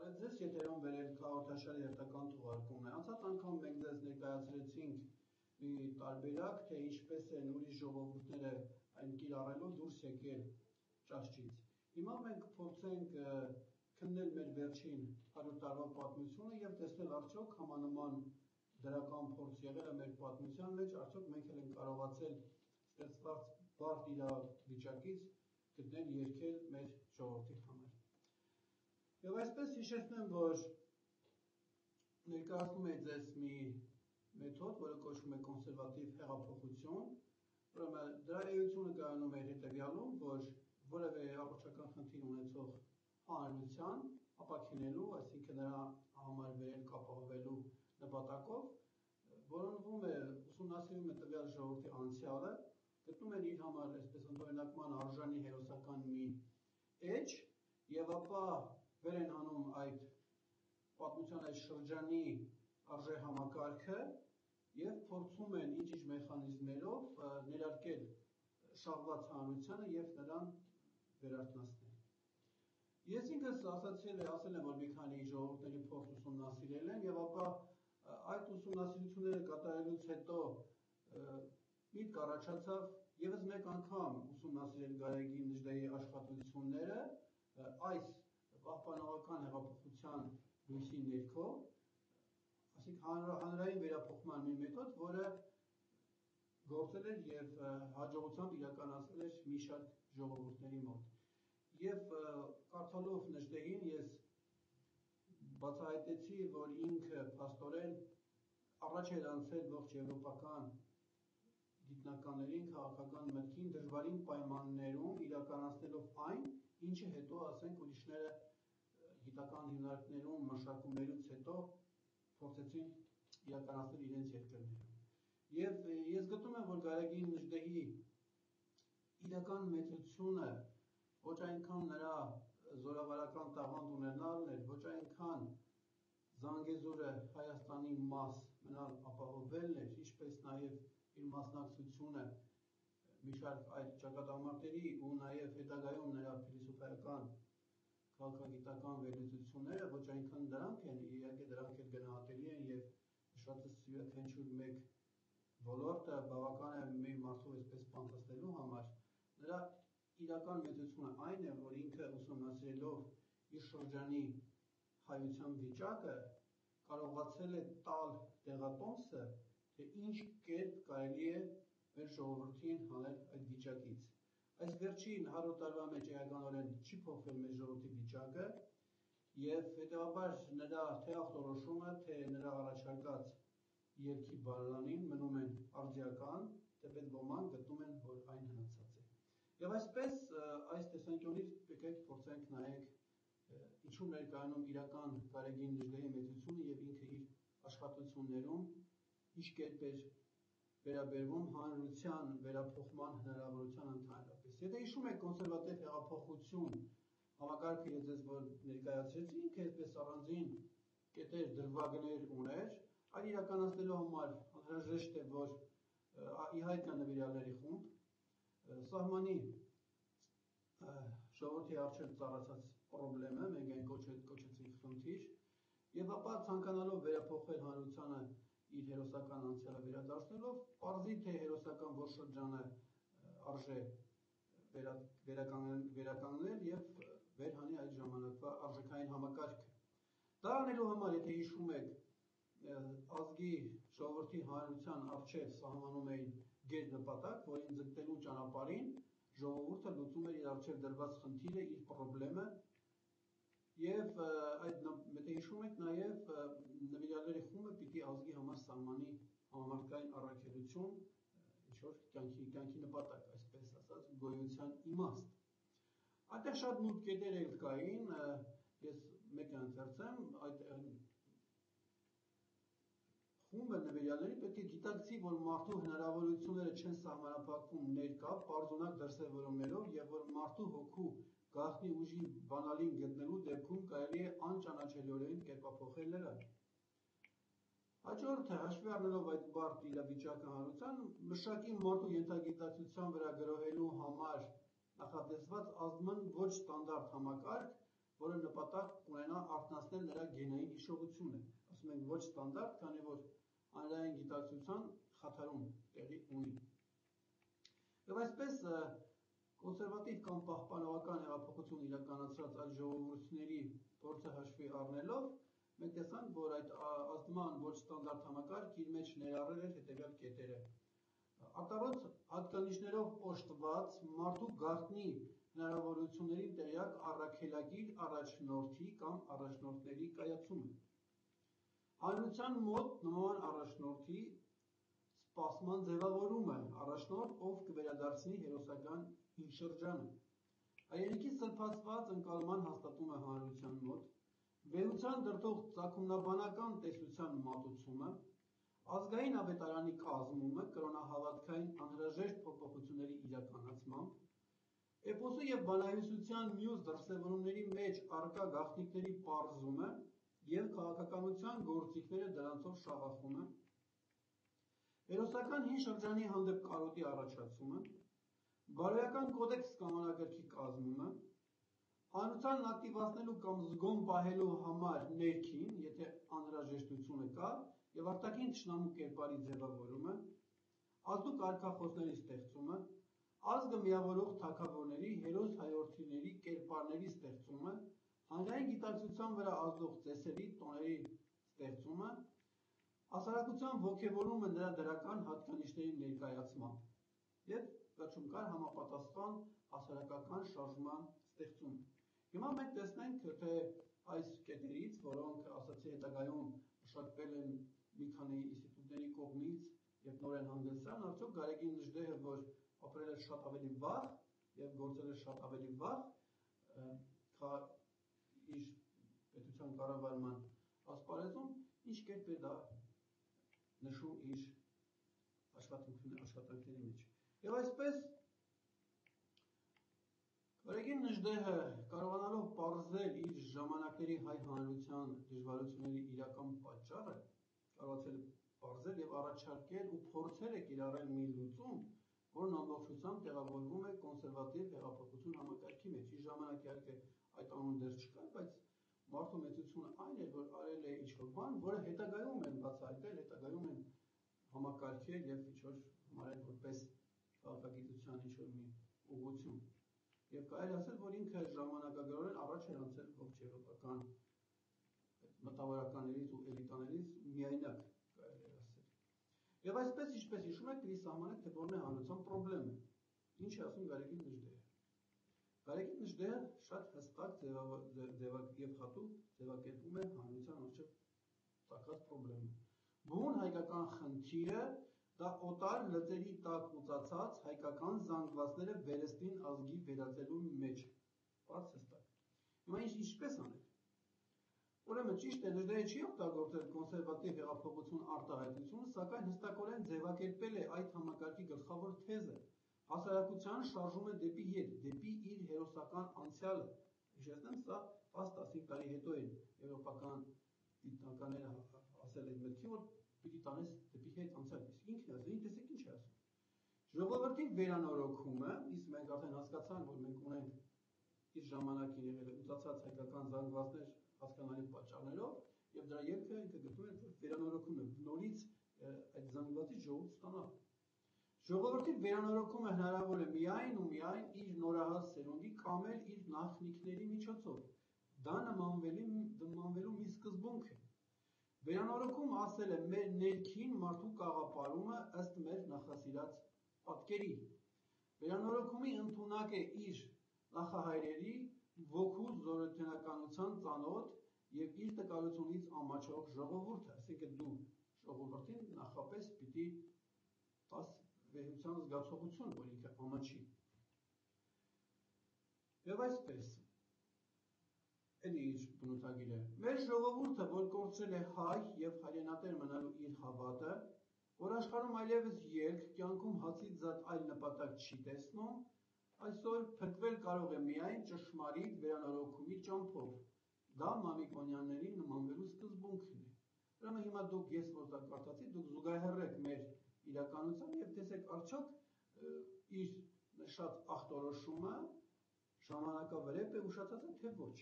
Ձեզ եթերում վերել հաղորդաշարի հերթական թողարկումն է։ Անցած անգամ մենք ձեզ ներկայացրեցինք մի տարբերակ, թե ինչպես են ուրիշ ժողովուրդները այն կիրառելով դուրս եկել ճաշճից։ Հիմա մենք փորձենք քննել մեր վերջին 100 տարվա պատմությունը եւ տեսնել արդյոք համանման դրական փորձ եղել է մեր պատմության մեջ, արդյոք մենք էլ ենք կարողացել ստեղծված բարդ իրավիճակից գտնել երգել մեր ժողովրդի համար։ Եվ այսպես հիշեցնեմ, որ ներկայացնում է ձեզ մի մեթոդ, որը կոչվում է կոնսերվատիվ հեղափոխություն, ուրեմն դրա էությունը կայանում է հետևյալում, որ որևէ առողջական խնդիր ունեցող հանրության ապաքինելու, այսինքն նրա համար վերելք ապահովելու նպատակով որոնվում է, ուսումնասիրում է տվյալ ժողովրդի անցյալը, գտնում են իր համար այսպես ընդօրինակման արժանի հերոսական մի էջ եւ ապա վեր են հանում այդ պատմության այս շրջանի արժե համակարգը եւ փորձում են ինչ-ինչ մեխանիզմներով ներարկել շահված հանրությանը եւ նրան վերարթնացնել։ Ես ինքս ասել եմ, որ մի քանի ժողովուրդների փորձ ուսումնասիրել եմ եւ ապա այդ ուսումնասիրությունները կատարելուց հետո միտք առաջացավ եւս մեկ անգամ ուսումնասիրել Գարեգին Նժդեհի աշխատությունները այս պահպանողական հեղափոխության լույսի ներքո, այսինքն հանրային վերափոխման մի մեթոդ, որը գործել էր եւ հաջողությամբ իրականացել էր մի շարք ժողովուրդների մոտ։ Եվ կարդալով Նժդեհին ես բացահայտեցի, որ ինքը փաստորեն առաջ էր անցել ողջ եվրոպական գիտնականներին, քաղաքական մտքին դժվարին պայմաններում իրականացնելով այն, ինչը հետո ասենք ուրիշները գիտական հիմնարկներում մշակումներից հետո փորձեցին իրականացնել իրենց երկրներում։ Եվ ես գտնում եմ, որ Գարեգին Նժդեհի իրական մեծությունը ոչ այնքան նրա զորավարական տաղանդ ունենալն էր, ոչ այնքան Զանգեզուրը Հայաստանի մաս մնալ ապահովելն էր, ինչպես նաև իր մասնակցությունը մի շարք այլ ճակատամարտերի ու նաև հետագայում նրա փիլիսոփայական քաղաքագիտական վերլուծությունները, ոչ այնքան դրանք են, իհարկե դրանք էլ գնահատելի են եւ նշածս յուրաքանչյուր մեկ ոլորտը բավական է մի մարդու այսպես փոխանցելու համար, նրա իրական մեծությունը այն է, որ ինքը ուսումնասիրելով իր շրջանի հայության վիճակը կարողացել է տալ տեղատոմսը, թե ինչ կերպ կարելի է մեր ժողովրդին հանել այդ վիճակից։ Այս վերջին 100 տարվա մեջ էականորեն չի փոխվել մեր ժողովրդի վիճակը եւ հետեւաբար նրա թե ախտորոշումը, թե նրա առաջարկած երգի բարելանին մնում են արդիական, թեպետ ոմանք գտնում են, որ այն հնացած է։ Եվ այսպես այս տեսանկյունից եկեք փորձենք նայենք ինչու ներկայանում իրական Գարեգին Նժդեհի մեծությունը եւ ինքը իր աշխատություններում ինչ կերպ էր վերաբերվում հանրության վերափոխման հնարավորության ընդհանրապես։ Եթե հիշում եք կոնսերվատիվ հեղափոխություն համակարգը ես ձեզ որ ներկայացրեցի, ինքը այսպես առանձին կետեր դրվագներ ուներ, այն իրականացնելու համար անհրաժեշտ է, որ ի հայտ կա նվիրյալների խումբ, սահմանի ժողովրդի առջև ծառացած պրոբլեմը, մենք այն կոչեցինք խնդիր, եւ ապա ցանկանալով վերափոխել հանրությանը իր հերոսական անցյալը վերադարձնելով, պարզի թե հերոսական որ շրջանը արժե վերականգնել եւ վերհանի այդ ժամանակվա արժեքային համակարգը։ Դա անելու համար, եթե հիշում եք, ազգի ժողովրդի հանրության առջև սահմանում էին գերնպատակ, որին ձգտելու ճանապարհին ժողովուրդը լուծում էր իր առջև դրված խնդիրը, իր պրոբլեմը եւ այդ եթե հիշում եք նաեւ նվիրյալների խումբը պիտի ազգի համար սահմանի համամարտկային առաքելություն, ինչ որ կյանքի նպատակ, այսպես ասած, գոյության իմաստ։ Այդտեղ շատ նուրբ կետեր էլ կային, ես մեկը ընթերցեմ, այդ խումբը նվիրյալների պետք է գիտակցի, որ մարդու հնարավորությունները չեն սահմանափակվում ներկա, պարզունակ դրսևորումներով եւ որ մարդու հոգու գաղտնի ուժի բանալին գտնելու դեպքում կարելի է անճանաչելիորեն կերպափոխել նրան։ Հաջորդը հաշվի առնելով այդ բարդ իրավիճակը հանրության, մշակի մարդու ենթագիտակցության վրա գրոհելու համար նախատեսված ազդման ոչ ստանդարտ համակարգ որը նպատակ կունենա արթնացնել նրա գենային հիշողությունը, ասում ենք ոչ ստանդարտ, քանի որ հանրային գիտակցության խաթարում տեղի ունի։ Եվ այսպես կոնսերվատիվ կամ պահպանողական հեղափոխություն իրականացրած այդ ժողովուրդների փորձը հաշվի առնելով, մենք տեսանք, որ այդ ազդման ոչ ստանդարտ համակարգ իր մեջ ներառել էր հետևյալ կետերը. արտառոց հատկանիշներով օժտված մարդու գաղտնի հնարավորություններին տեղյակ առաքելագիր առաջնորդի կամ առաջնորդների կայացումը, հանրության մոտ նման առաջնորդի սպասման ձևավորումը, առաջնորդ, ով կվերադարձնի հերոսական հին շրջանը, հայրենիքի սրբացված ընկալման հաստատումը հանրության մոտ, վեհության դրդող ծագումնաբանական տեսության մատուցումը, ազգային ավետարանի կազմումը կրոնահավատքային անհրաժեշտ փոփոխությունների իրականացմամբ, էպոսի և բանահյուսության մյուս դրսևորումների մեջ առկա գաղտնիքների պարզումը և քաղաքականության գործիքները դրանցով շաղախումը, հերոսական հին շրջանի հանդեպ կարոտի առաջացումը, բարոյական կոդեքս կանոնագրքի կազմումը, հանրությանն ակտիվացնելու կամ զգոն պահելու համար ներքին, եթե անհրաժեշտությունը կա, և արտաքին թշնամու կերպարի ձևավորումը, ազդու կարգախոսների ստեղծումը, ազգը միավորող թագավորների, հերոս հայորդիների կերպարների ստեղծումը, հանրային գիտակցության վրա ազդող ծեսերի, տոների ստեղծումը, հասարակության ոգևորումը նրա դրական հատկանիշների ներկայացմամբ և վերջում կար համապատասխան հասարակական շարժման ստեղծումը։ Հիմա մենք տեսնենք, թե այս կետերից, որոնք ասացի հետագայում մշակվել են մի քանի ինստիտուտների կողմից և նոր են հանգեցրան, արդյոք Գարեգին Նժդեհը, որ ապրել է շատ ավելի վաղ և գործել է շատ ավելի վաղ իր պետության կառավարման ասպարեզում, ինչ կերպ է դա նշում իր աշխատանքների մեջ։ Եվ այսպես Գարեգին Նժդեհը կարողանալով պարզել իր ժամանակների հայ հանրության դժվարությունների իրական պատճառը, կարողացել է պարզել և առաջարկել ու փորձել է կիրառել մի լուծում, որն ամբողջությամբ տեղավորվում է կոնսերվատիվ հեղափոխություն համակարգի մեջ։ Իր ժամանակ իհարկե այդ անուն դեռ չկար, բայց մարդու մեծությունը այն էր, որ արել է ինչ-որ բան, որը հետագայում են բացահայտել, հետագայում են համակարգել և ինչ-որ համարել որպես քաղաքագիտության ինչ-որ մի ուղղություն։ Եվ կարելի ասել, որ ինքը ժամանակագրորեն առաջ էր անցել ողջ եվրոպական մտավորականներից ու էլիտաներից միայնակ, կարելի է ասել։ Եվ այսպես, ինչպես հիշում եք, պիտի սահմանենք, թե որն է հանրության պրոբլեմը։ Ինչ է ասում Գարեգին Նժդեհը։ Գարեգին Նժդեհը շատ հստակ և հատուկ ձևակերպում է հանրության առջև ծագած պրոբլեմը։ Բուն հայկական խնդիրը դա օտար լծերի տակ ուծացած հայկական զանգվածները վերստին ազգի վերածելու մեջ։ Պարզ հստակ։ Հիմա ինչպես անել։ Ուրեմն ճիշտ է, Նժդեհը չի օգտագործել կոնսերվատիվ հեղափոխություն արտահայտությունը, սակայն հստակորեն ձևակերպել է այդ համակարգի գլխավոր թեզը։ Հասարակության շարժում է դեպի ետ, դեպի իր հերոսական անցյալը։ Հիշեցնեմ, սա 10-15 տարի հետո են եվրոպական գիտնականները ասել են մտքի, որ պիտի տանես դեպի հետ անցյալ։ Ինքն է ասել, տեսեք ինչ է ասում։ Ժողովրդի վերանորոգումը, իսկ մենք արդեն հասկացանք, որ մենք ունենք իր ժամանակին եղել ուծացած հայկական զանգվածներ հասկանալի պատճառներով, եւ դրա ելքը ինքը գտնում է, որ վերանորոգում է նորից այդ զանգվածի ժողովուրդ ստանալ։ Ժողովրդի վերանորոգումը հնարավոր է միայն ու միայն իր նորահաս սերունդի կամ էլ իր նախնիքների միջոցով։ Դա նմանվելու մի սկզբունք է։ Վերանորոգում ասել է մեր ներքին մարդու կաղապարումը ըստ մեր նախասիրած պատկերի։ Վերանորոգումի ընդունակ է իր նախահայրերի ոգու զորօրինականության ծանոթ և իր տկարությունից ամաչող ժողովուրդը, այսինքն դու ժողովրդին նախապես պիտի տաս վեհության զգացողություն, որ ինքը ամաչի։ Եվ այսպես, էլի իր բնութագիրը, մեր ժողովուրդը, որ կորցրել է հայ և հայրենատեր մնալու իր հավատը, որ աշխարհում այլևս ելք, կյանքում հացից զատ այլ նպատակ չի տեսնում, այսօր փրկվել կարող է միայն ճշմարիտ վերանորոգումի ճամփով։ Դա Մամիկոնյանների նմանվելու սկզբունքն է։ Ուրեմն հիմա դուք ես որ դա կարդացի, դուք զուգահեռեք մեր իրականության եւ տեսեք արդյոք իր նշած ախտորոշումը ժամանակավրեպ է ուշացած թե ոչ։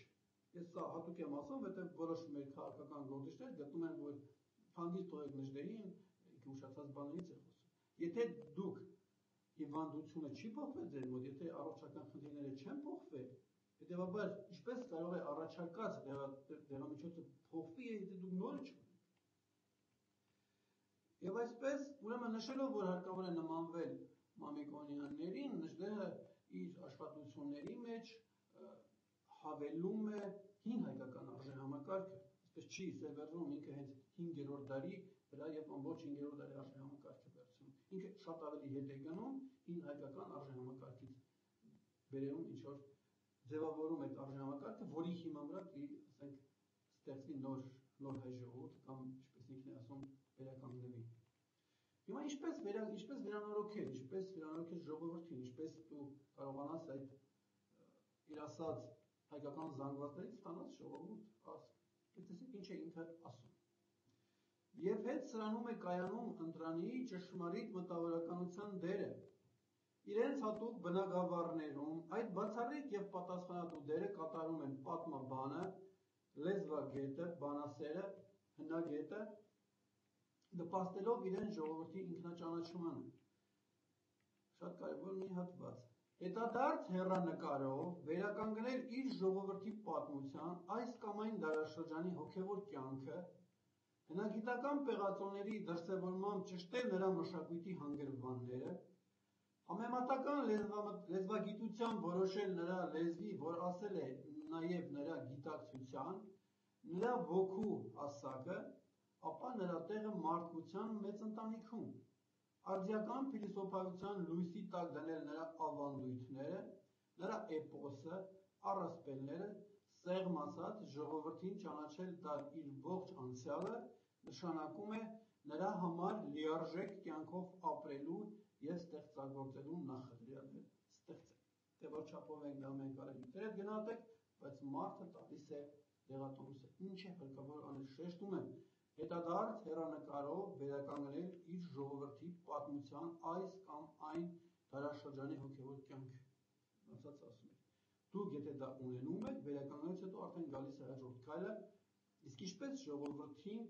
Ես սա հատուկ եմ ասում, որտեղ որոշ մեր քաղաքական գործիչներ գտնում են, որ հանգիստ թողեք նժդերին, ինքը ուշացած բաներից է խոսում։ Եթե դուք հիվանդությունը չի փոխվել ձեր մոտ, եթե առողջական խնդիրները չեն փոխվել, հետեւաբար ինչպես կարող է առաջարկած դեղամիջոցը փոխվի, եթե դուք նորը չունեք։ Եվ այսպես, ուրեմն նշելով, որ հարկավոր է նմանվել Մամիկոնյաններին, նժդեհը իր աշխատությունների մեջ հավելում է հին հայկական արժեհամակարգը, այսպես չի սևեռում ինքը հենց 5-րդ դարի վրա եւ ամբողջ 5-րդ դարի արժեհամակարգը վերցնում։ Ինքը շատ ավելի հետ է գնում հին հայկական արժեհամակարգից, վերևում ինչ որ ձևավորում այդ արժեհամակարգը, որի հիման վրա ասենք ստեղծվի նոր հայ ժողովուրդ կամ ինչպես ինքն է ասում վերականգնվի։ Հիմա ինչպես վերանորոգել, ինչպես վերանորոգել ժողովրդին, ինչպես դու կարողանաս այդ իր ասած հայկական զանգվածներից ստանաս ժողովուրդ ազգ։ Տեսեք ինչ է ինքը ասում։ Եվ հետ սրանում է կայանում ընտրանի ճշմարիտ մտավորականության դերը։ Իրենց հատուկ բնագավառներում այդ բացառիկ եւ պատասխանատու դերը կատարում են պատմաբանը, լեզվագետը, բանասերը, հնագետը, նպաստելով իրենց ժողովրդի ինքնաճանաչմանը։ Շատ կարևոր մի հատված։ Հետադարձ հեռանկարով վերականգնել իր ժողովրդի պատմության այս կամ այն դարաշրջանի հոգևոր կյանքը, հնագիտական պեղածոների դրսևորմամբ ճշտել նրա մշակույթի հանգրվանները, համեմատական լեզվագիտությամբ որոշել նրա լեզվի, որ ասել է նաև նրա գիտակցության, նրա ոգու հասակը, ապա նրա տեղը մարդկության մեծ ընտանիքում, արդիական փիլիսոփայության լույսի տակ դնել նրա ավանդույթները, նրա էպոսը, առասպելները, սեղմ ասած ժողովրդին ճանաչել տալ իր ողջ անցյալը, նշանակում է նրա համար լիարժեք կյանքով ապրելու եւ ստեղծագործելու նախադրյալներ ստեղծել։ Թե որ չափով ենք դա մենք արել դեր գնահատեք, բայց մարդը տալիս է դեղատոմսը։ Ինչ է հարկավոր անել, շեշտում եմ, հետադարձ հեռանկարով վերականգնել իր ժողովրդի պատմության այս կամ այն դարաշրջանի հոգևոր կյանքը։ Ասած ասում է։ Դուք եթե դա ունենում եք, վերականգնելուց հետո արդեն գալիս է հաջորդ քայլը, իսկ ինչպես ժողովրդին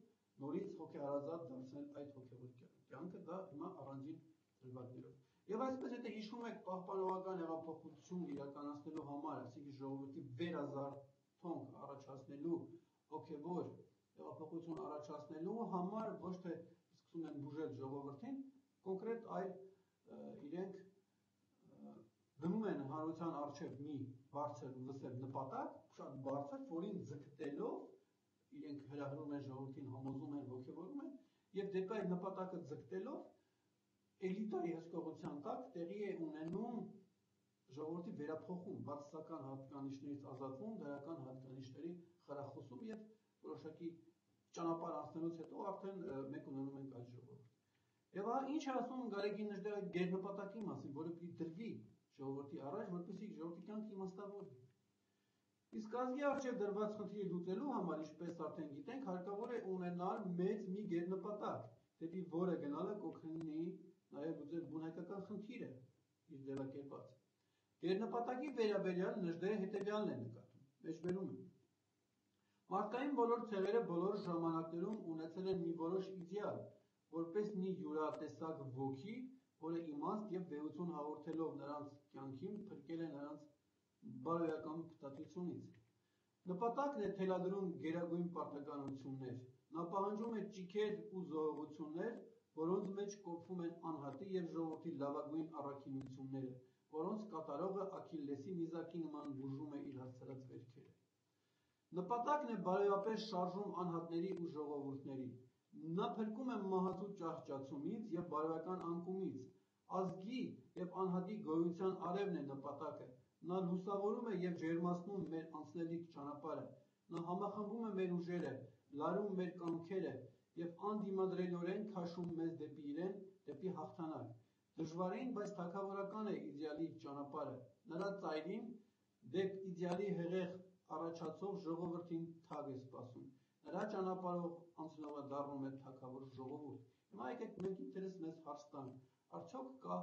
նորից հոգեհարազատ դարձնել այդ հոգևոր կյանքը, դա հիմա առանձին դրվագներով։ Եվ այսպես եթե հիշում եք պահպանողական հեղափոխություն իրականացնելու համար, այսինքն ժողովրդի վերազարթոնք առաջացնելու հոգևոր հեղափոխություն առաջացնելու համար ոչ թե սկսում են բուժել ժողովրդին, կոնկրետ այլ իրենք դնում են հանրության առջև մի բարձր վսեմ նպատակ, շատ բարձր, որին ձգտելով իրենք հրահրում են ժողովրդին, համոզում են, ոգևորում են, եւ դեպի այդ նպատակը ձգտելով էլիտայի հսկողության տակ տեղի է ունենում ժողովրդի վերափոխում, բացասական հատկանիշներից ազատվում, դրական հատկանիշների խրախուսում եւ որոշակի ճանապարհ անցնելուց հետո արդեն մենք ունենում ենք այդ ժողովուրդ։ Եվ ինչ է ասում Գարեգին Նժդեհը գերնպատակի մասին, որը պիտի դրվի ժողովրդի առաջ, որպեսզի ժողովրդի կյանքը իմաստավորվի։ Իսկ ազգի առջև դրված խնդիրը լուծելու համար, ինչպես արդեն գիտենք, հարկավոր է ունենալ մեծ մի գերնպատակ, դեպի որը գնալը կօգնի նաև լուծել բունհայկական խնդիրը իր ձևակերպած։ Գերնպատակի վերաբերյալ Նժդեհը հետևյալն է նկատում, մեջբերում է։ Մարդկային բոլոր ցեղերը բոլոր ժամանակներում ունեցել են մի որոշ իդեալ, որպես մի յուրատեսակ ոգի, որը իմաստ եւ վեհություն հաղորդելով նրանց կյանքին փրկել է նրանց բարոյական փտատությունից։ Նպատակն է թելադրում գերագույն պարտականություններ, նա պահանջում է ճիգեր ու զոհողություններ, որոնց մեջ կոփվում են անհատի եւ ժողովրդի լավագույն առաքինությունները, որոնց կատարողը Աքիլլեսի նիզակի նման բուժում է իր հասցրած վերքերը։ Նպատակն է բարոյապես շարժում անհատների ու ժողովուրդների։ Նա փրկում է մահացու ճահճացումից եւ բարոյական անկումից, ազգի եւ անհատի գոյության արևն է նպատակը, նա լուսավորում է եւ ջերմացնում մեր անցնելիք ճանապարհը, նա համախմբում է մեր ուժերը, լարում մեր կամքերը եւ անդիմադրելորեն քաշում մեզ դեպի իրեն, դեպի հաղթանակ։ Դժվարին, բայց թագավորական է իդեալի ճանապարհը, նրա ծայրին դեպ իդեալի հեղեղ առաջացող ժողովրդին թագ է սպասում, նրա ճանապարհով անցնողը դառնում է թագավոր ժողովուրդ։ Հիմա եկեք մենք ինքներս մեզ հարց տանք, արդյոք կա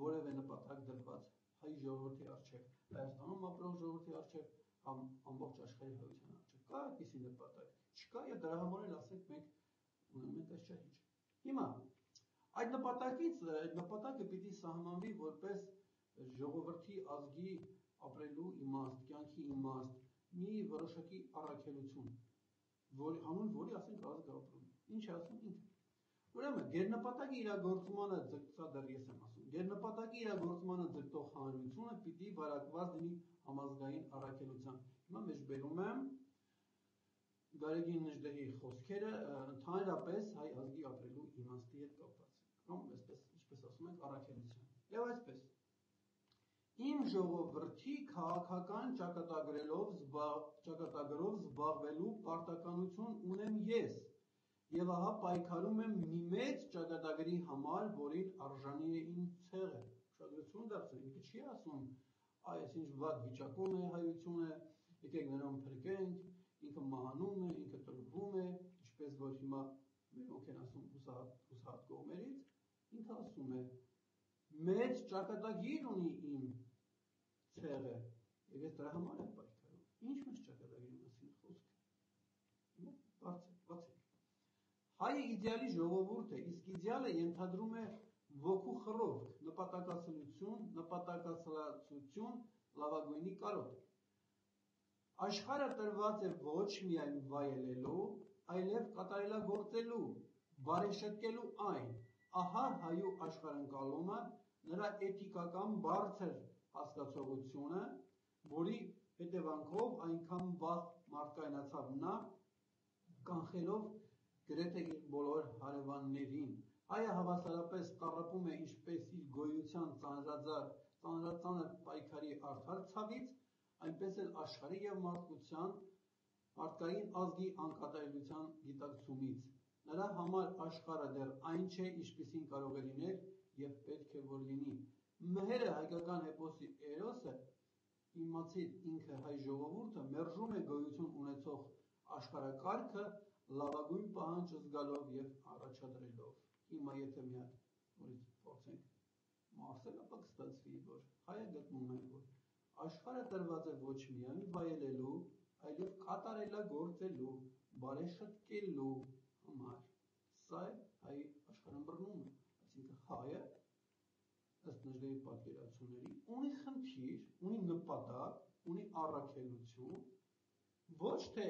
որևէ նպատակ դրված հայ ժողովրդի առջև, Հայաստանում ապրող ժողովրդի առջև, ամբողջ աշխարհի հայության արջը։ Կա այդպիսի նպատակ, չկա եւ դրա համար էլ ասենք մենք ունենում ենք այս ճահիճը։ Հիմա այդ նպատակը պիտի սահմանվի որպես ժողովրդի ազգի ապրելու իմաստ, կյանքի իմաստ, մի որոշակի առաքելություն, հանուն որի ասենք ազգը ապրում է։ Ինչ է ասում ինքը։ Ուրեմն գերնպատակի իրագործմանը սա դեռ ես եմ ասում, գերնպատակի իրագործմանը ձգտող հանրությունը պիտի վարակված լինի համազգային առաքելությամբ։ Հիմա մեջբերում եմ Գարեգին Նժդեհի խոսքերը ընդհանրապես հայ ազգի ապրելու իմաստի հետ կապված, կամ այսպես ինչպես ասում ենք առաքելության։ Եվ այսպես իմ ժողովրդի քաղաքական ճակատագրով զբաղվելու պարտականություն ունեմ ես եւ ահա պայքարում եմ մի մեծ ճակատագրի համար, որին արժանի է իմ ցեղը։ Ուշադրություն դարձրու, ինքը չի ասում այս ինչ վատ վիճակում է հայությունը, եկեք նրան փրկենք, ինքը մահանում է, ինքը տրվում է, ինչպես որ հիմա մերոնք են ասում հուսահատ կողմերից, ինքը ասում է մեծ ճակատագիր ունի իմ ցեղը, եւ ես դրա համար եմ պայքարում։ Ինչ մեծ ճակատագիրի մասին խոսքը։ Հիմա բացեք։ Հայը իդեալի ժողովուրդ է, իսկ իդեալը ենթադրում է ոգու խռովք, նպատակասլացություն, լավագույնի կարոտ։ Աշխարհը տրված է ոչ միայն վայելելու, այլև կատարելագործելու, բարեշտկելու այն։ Ահա հայու աշխարհընկալումը, նրա էթիկական բարձր հասկացողությունը, որի հետևանքով այնքան վաղ մարդկայնացավ նա, կանխելով գրեթե իր բոլոր հարևաններին։ Հայը հավասարապես տառապում է ինչպես իր գոյության ծանրածանր պայքարի արդար ցավից, այնպես էլ աշխարհի եւ մարդկային ազգի անկատարելության գիտակցումից։ Նրա համար աշխարհը դեռ այն չէ, ինչպիսին կարող է լինել եւ պետք է որ լինի։ Մհերը հայկական էպոսի էրոսը, իմացիր ինքը հայ ժողովուրդը մերժում է գոյություն ունեցող աշխարհակարգը լավագույն պահանջը զգալով եւ առաջադրելով։ Հիմա եթե մի հատ նորից փորձենք ասել, ապա կստացվի, որ հայը գտնում է, որ աշխարհը տրված է ոչ միայն վայելելու, այլև կատարելագործելու, բարեշտկելու համար։ Սա է հայի աշխարհըմբռնումը, այսինքն հայը ըստ Նժդեհի պատկերացումների ունի խնդիր, ունի նպատակ, ունի առաքելություն, ոչ թե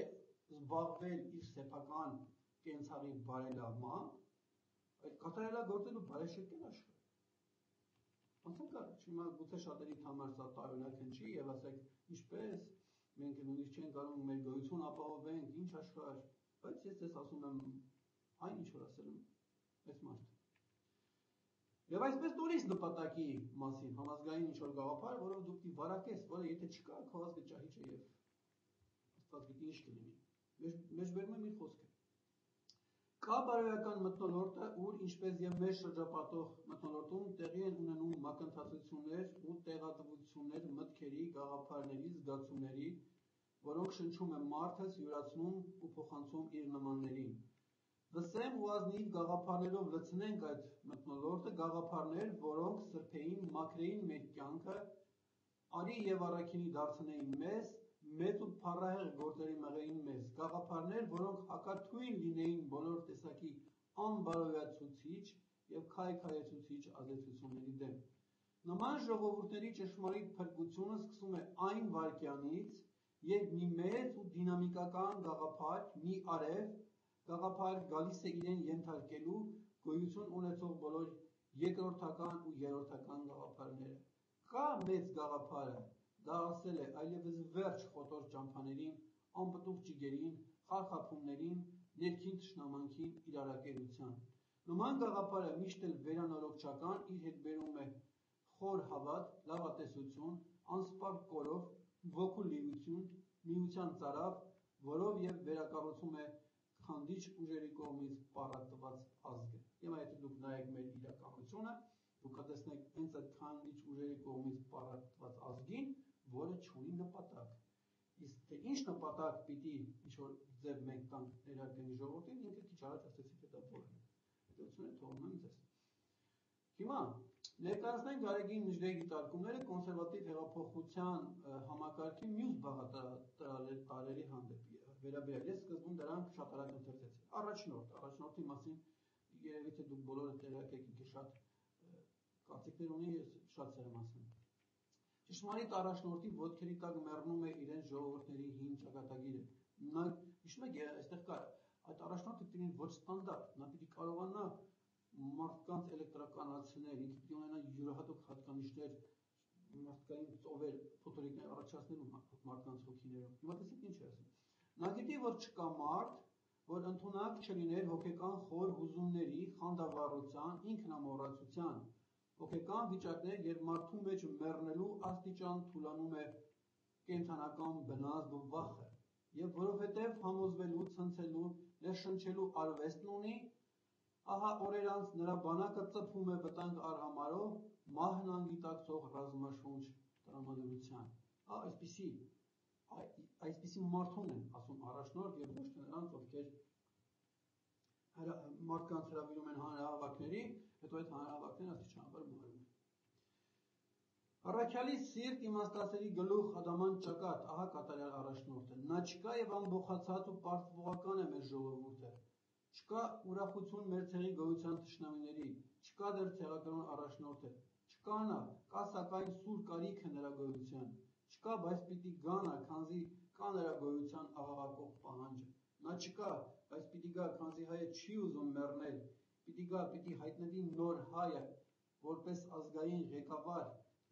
զբաղվել իր սեփական կենցաղի բարելավմամբ, այլ կատարելագործել ու բարեշտկել աշխարհը։ Ասենք առաջ, հիմա գուցե շատերի համար սա տարօրինակ հնչի եւ ասեք, ինչպես մենք նույնիսկ չենք կարող մեր գոյություն ապահովենք, ինչ աշխարհ, բայց ես ձեզ ասում եմ այն ինչ որ ասել եմ այս մարդը։ Եվ այսպես տորից նպատակի մասին համազգային ինչ որ գաղափար, որով դու պիտի վարակես, որը եթե չկա, քո ազգը ճահիճ է եւ Աստված գիտի ինչ կլինի։ Մեջբերում եմ իր խոսքը։ Կա բարոյական մթնոլորտը, ուր ինչպես եւ մեր շրջապատող մթնոլորտում տեղի են ունենում մակընթացություններ ու տեղատվություններ մտքերի, գաղափարների, զգացումների, որոնք շնչում է մարդը, յուրացնում ու փոխանցում իր նմաններին։ Վսեմ ու ազնիվ գաղափարներով լցնենք այդ մթնոլորտը, գաղափարներ, որոնք սրբեին, մաքրեին մեր կյանքը, արի եւ առաքինի դարձնեին մեզ, մեծ ու փառահեղ գործերի մղեին մեզ, գաղափարներ, որոնք հակաթույն լինեին բոլոր տեսակի անբարոյացուցիչ եւ քայքայեցուցիչ ազդեցությունների դեմ։ Նման ժողովուրդների ճշմարիտ փրկությունը սկսում է այն վայրկյանից, երբ մի մեծ ու դինամիկական գաղափար, մի արև գաղափար գալիս է իրեն ենթարկելու գոյություն ունեցող բոլոր երկրորդական ու երրորդական գաղափարները։ Կա մեծ գաղափարը, դա ասել է այլևս վերջ խոտոր ճամփաներին, անպտուղ ճիգերին, խարխափումներին, ներքին թշնամանքին, իրարակերության։ Նման գաղափարը միշտ էլ վերանորոգչական իր հետ բերում է խոր հավատ, լավատեսություն, անսպառ կորով, ոգու լիություն, միության ծարավ, որով եւ վերակառուցում է քանդիչ ուժերի կողմից պառակտված ազգը։ Հիմա եթե դուք նայեք մեր իրականությունը, դուք կտեսնեք հենց այդ քանդիչ ուժերի կողմից պառակտված ազգին, որը չունի նպատակ։ Իսկ թե ինչ նպատակ պիտի ինչ-որ ձև մենք տանք ներարկենք ժողովրդին, ինքը քիչ առաջ ասեցի, թե դա որն է։ Հետևությունը թողնում եմ ձեզ։ Հիմա Ներկայացնենք Գարեգին Նժդեի դիտարկումները կոնսերվատիվ հեղափոխության համակարգի մյուս բաղատարերի հանդեպ վերաբերյալ։ Ես սկզբում դրանք շատ արագ ընթերցեցի։ Առաջնորդի մասին երևի թե դուք բոլորը տեղյակ եք, ինքը շատ կարծիքներ ունի, ես շատ սեր եմ ասում։ Ճշմարիտ առաջնորդի ոտքերի տակ մեռնում է իրենց ժողովուրդների հին ճակատագիրը։ Նա հիշում եք, այստեղ կար, այդ առաջնորդը պիտի լինի ոչ ստանդարտ, նա պիտի կարողանա մարդկանց էլեկտրականացնել, ինքը պիտի ունենա յուրահատուկ հատկանիշներ, մարդկային ծովեր, փոթորիկներ առաջացնելու մարդկանց հոգիներով։ Հիմա տեսեք ինչ է ասում։ Նա գիտի, որ չկա մարդ, որ ընդունակ չլիներ հոգեկան խոր հուզումների, խանդավառության, ինքնամոռացության, հոգեկան վիճակներ, երբ մարդու մեջ մեռնելու աստիճան թուլանում է կենդանական բնազդ ու վախը, եւ որովհետեւ համոզվելու, ցնցելու, ներշնչելու արվեստն ունի, ահա օրեր անց նրա բանակը ծփում է վտանգ արհամարով մահն անգիտակցող ռազմաշունչ տրամադրության։ Այսպիսի մարդուն են ասում առաջնորդ եւ ոչ թե նրանց, ովքեր մարդկանց հրավիրում են հանրահավաքների, հետո այդ հանրահավաքները աստիճանաբար մարում են։ Առաքյալի սիրտ իմաստասերի գլուխ ադաման ճակատ, ահա կատարյալ առաջնորդը։ Նա չկա եւ ամբողացած ու պարտվողական է մեր ժողովուրդը։ Չկա ուրախություն մեր ցեղի գոյության թշնամիների, չկա դեռ ցեղական առաջնորդը, չկա նա, կա սակայն սուր կարիքը նրա գոյության, չկա, բայց պիտի գա նա, քանզի կա նրա գոյության աղաղակող պահանջը։ Նա չկա, բայց պիտի գա, քանզի հայը չի ուզում մեռնել, պիտի գա, պիտի հայտնվի նոր հայը, որպես ազգային ղեկավար,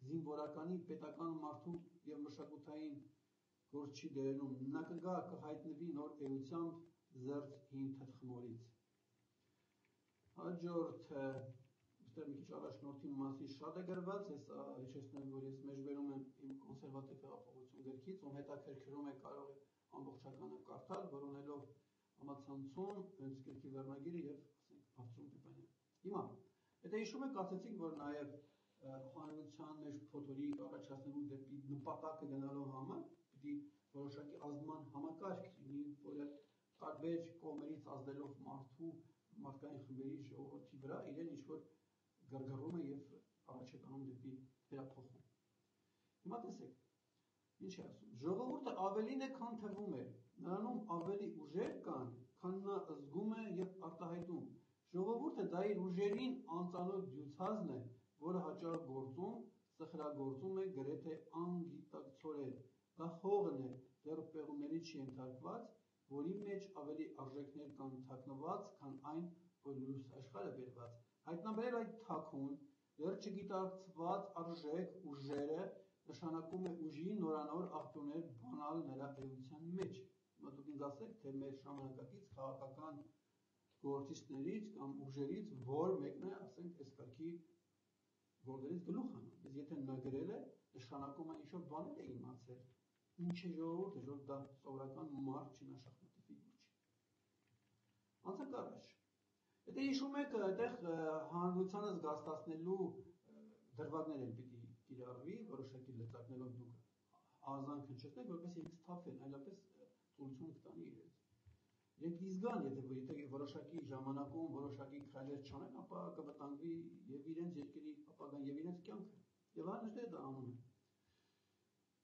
զինվորականի, պետական մարդու եւ մշակութային գործչի դերերում, նա կգա, կհայտնվի նոր էությամբ զերծ հին թթխմորից։ Հաջորդ, այստեղ մի քիչ առաջնորդի մասին շատ է գրված, ես հիշեցնեմ, որ ես մեջբերում եմ իմ կոնսերվատիվ հեղափոխություն գրքից, ում հետաքրքրում է կարող է ամբողջականը կարդալ, որոնելով համացանցում հենց գրքի վերնագիրը եւ ասենք Ավստրում Տիպանյան։ Հիմա, եթե հիշում եք, ասացինք, որ նաեւ հանրության մեջ փոթորիկ առաջացնելու դեպի նպատակը գնալու համար պիտի որոշակի ազդման համակարգ լինի, որը տարբեր կողմերից ազդելով մարդկային խմբերի ժողովրդի վրա իրեն ինչ-որ գրգռում է եւ առաջ է տանում դեպի վերափոխում։ Հիմա տեսեք, ինչ է ասում։ Ժողովուրդը ավելին է, քան թվում է, նրանում ավելի ուժեր կան, քան նա զգում է եւ արտահայտում։ Ժողովուրդը դա իր ուժերին անծանոթ դյուցազն է, որը հաճախ գործում, սխրագործում է գրեթե անգիտակցորեն։ Դա հողն է, դեռ պեղումների չի ենթարկված, որի մեջ ավելի արժեքներ կան թաքնված, քան այն, որ լույս աշխարհը բերված։ Հայտնաբերել այդ թաքուն, դեռ չգիտակցված արժեք ուժերը նշանակում է ուժի նորանոր աղբյուրներ բանալ նրա էության մեջ։ Հիմա դուք ինձ ասեք, թե մեր ժամանակակից քաղաքական գործիչներից կամ ուժերից որ մեկն է, ասենք, այս կարգի գործերից գլուխ հանում։ Բայց եթե նա գրել է, նշանակում է ինչ-որ բաներ է իմացել։ Ինչ է ժողովուրդը, որ դա սովորական մարդ չի, նա շախմատի ֆիգուր չի։ Անցանք առաջ։ Եթե հիշում եք, այդտեղ հանրությանը զգաստացնելու դրվագներ են պիտի կիրառվի, որոշակի լծակներով դուք ազանք հնչեցնեք, որպես իրենց թափեն, այլապես ծուլություն կտանի իրենց։ Իրենք դիզգան, եթե որոշակի ժամանակում որոշակի քայլեր չանեն, ապա կվտանգվի եւ իրենց երկրի ապագան եւ իրենց կյանքը։ Եվ անշուշտ դա անում են։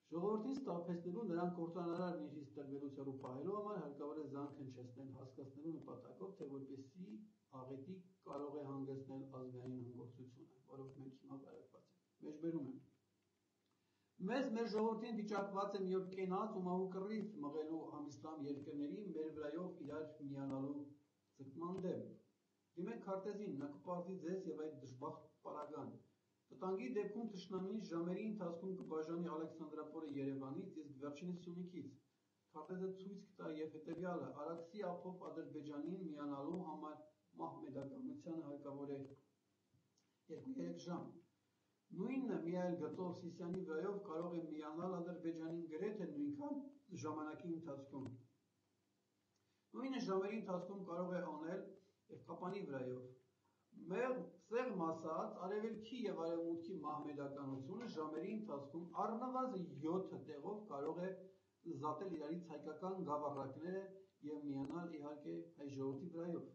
Ժողովրդին ստապեցնելու նրան կործանարար նիրհից տրվելուց հեռու պահելու համար հարկավոր է զանգ հնչեցնել, հասկացնելու նպատակով, թե որպեսզի աղետի կարող է հանգեցնել ազգային անգործությունը, որով մենք հիմա վարակված ենք։ Մեջբերում եմ։ Մեր ժողովրդին վիճակված է մի օր կենաց ու մահու կռիվ մղելու ամիսլամ երկրների մեր վրայով իրար միանալու ձգտման դեմ։ Դիմեք քարտեզին, նա կպարզի ձեզ եւ այդ դժբախտ պարագան։ Վտանգի դեպքում թշնամին ժամերի ընթացքում կբաժանի Ալեքսանդրապոլը Երևանից, իսկ վերջինս Սյունիքից։ Քարտեզը ցույց կտա եւ հետեւյալը՝ Արաքսի ափով Ադրբեջանին միանալու համար մահմեդականությանը հարկավոր է 2-3 ժամ։ Նույնը մի այլ գծով Սիսիանի վրայով կարող է միանալ Ադրբեջանին գրեթե նույնքան ժամանակի ընթացքում։ Նույնը ժամերի ընթացքում կարող է անել եւ Կապանի վրայով։ Սեղմ ասած, արևելքի եւ արևմուտքի մահմեդականությունը ժամերի ընթացքում առնվազն 7 տեղով կարող է զատել իրարից հայկական գավառակները եւ միանալ իհարկե հայ ժողովրդի վրայով։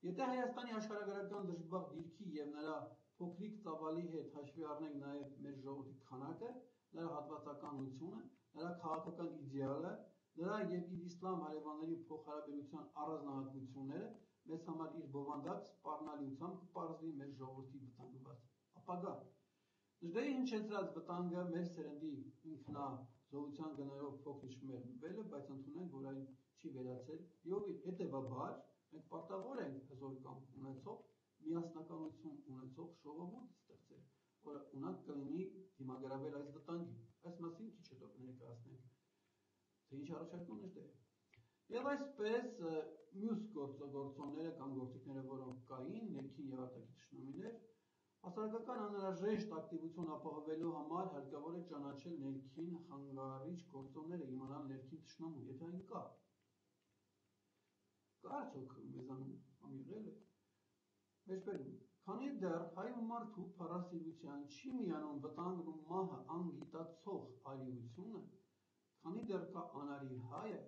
Եթե Հայաստանի աշխարհագրական դժբախտ դիրքի եւ նրա փոքրիկ ծավալի հետ հաշվի առնենք նաև մեր ժողովրդի քանակը, նրա հատվածականությունը, նրա քաղաքական իդեալը, նրա եւ իր իսլամ հարևանների փոխհարաբերության առանձնահատկությունները մեզ համար իր բովանդակ սպառնալիությամբ կպարզվի մեր ժողովրդի վտանգված ապագա։ Նժդեհի հնչեցրած վտանգը մեր սերնդի ինքնազոհության գներով փոքրիչ մեղմվելը, բայց ընդունենք, որ այն չի վերացել, եւ հետեւաբար մենք պարտավոր ենք հզոր կամք ունեցող, միասնականություն ունեցող ժողովուրդ ստեղծել, որը ունակ կլինի դիմագրավել այս վտանգին։ Այս մասին քիչ հետո կներկայացնենք, թե ինչ առաջարկում Նժդեհը։ Եվ այսպես մյուս գործողությունները կամ գործիքները, որոնք կային, ներքին եւ արտաքին թշնամիներ, հասարակական անհրաժեշտ ակտիվություն ապահովելու համար հարկավոր է ճանաչել ներքին խանգարիչ գործոնները, իմանալ ներքին թշնամուն, եթե այն կա։ Կա արդյոք մեզանում եղել է։ Մեջբերում, քանի դեռ հայ մարդու փառասիրության չի միանում վտանգն ու մահը անգիտացող արիությունը, քանի դեռ կա անարի հայը,